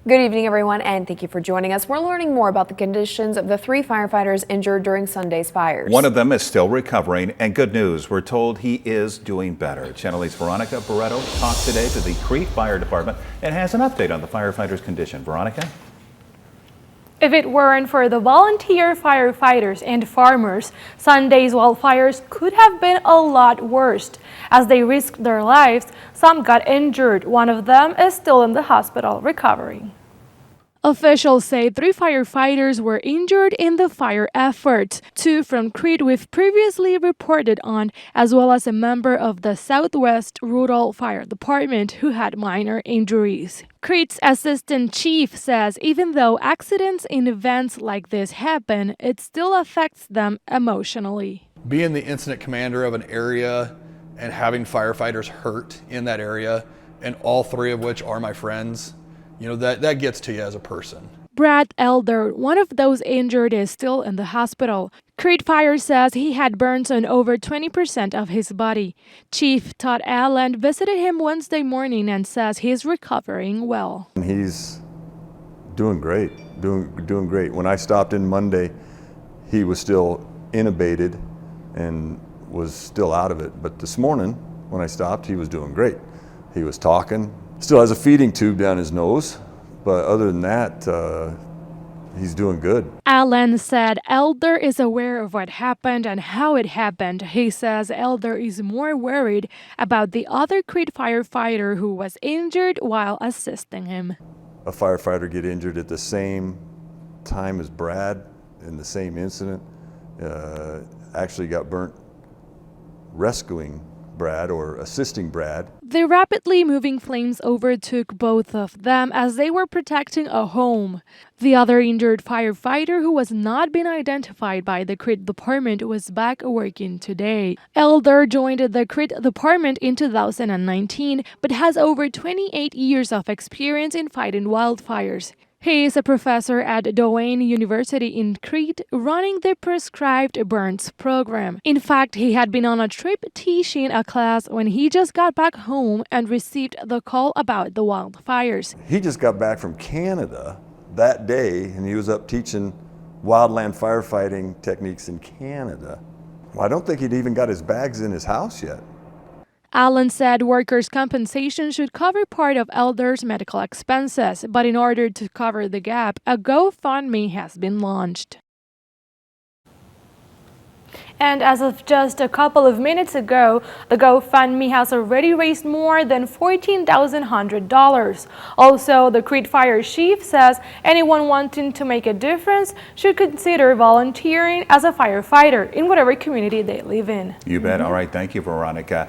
Good evening, everyone, and thank you for joining us. We're learning more about the conditions of the 3 firefighters injured during Sunday's fires. One of them is still recovering, and good news, we're told he is doing better. Channel 8's Veronica Barreto talked today to the Crete Fire Department and has an update on the firefighters' condition. Veronica? If it weren't for the volunteer firefighters and farmers, Sunday's wildfires could have been a lot worse. As they risked their lives, some got injured. One of them is still in the hospital recovering. Officials say 3 firefighters were injured in the fire effort. 2 from Crete we've previously reported on, as well as a member of the Southwest Rural Fire Department who had minor injuries. Crete's assistant chief says even though accidents in events like this happen, it still affects them emotionally. Being the incident commander of an area and having firefighters hurt in that area, and all 3 of which are my friends, you know, that gets to you as a person. Brad Elder, one of those injured, is still in the hospital. Crete Fire says he had burns on over 20% of his body. Chief Todd Allen visited him Wednesday morning and says he's recovering well. He's doing great, doing great. When I stopped in Monday, he was still intubated and was still out of it. But this morning, when I stopped, he was doing great. He was talking. Still has a feeding tube down his nose, but other than that, he's doing good. Allen said Elder is aware of what happened and how it happened. He says Elder is more worried about the other Crete firefighter who was injured while assisting him. A firefighter get injured at the same time as Brad in the same incident, actually got burnt rescuing Brad or assisting Brad. The rapidly moving flames overtook both of them as they were protecting a home. The other injured firefighter, who was not been identified by the Crete department, was back working today. Elder joined the Crete department in 2019 but has over 28 years of experience in fighting wildfires. He is a professor at Duane University in Crete, running the prescribed burns program. In fact, he had been on a trip teaching a class when he just got back home and received the call about the wildfires. He just got back from Canada that day, and he was up teaching wildland firefighting techniques in Canada. Well, I don't think he'd even got his bags in his house yet. Allen said workers' compensation should cover part of Elder's medical expenses, but in order to cover the gap, a GoFundMe has been launched. And as of just a couple of minutes ago, the GoFundMe has already raised more than $14,100. Also, the Crete Fire Chief says anyone wanting to make a difference should consider volunteering as a firefighter in whatever community they live in. You bet. All right. Thank you, Veronica.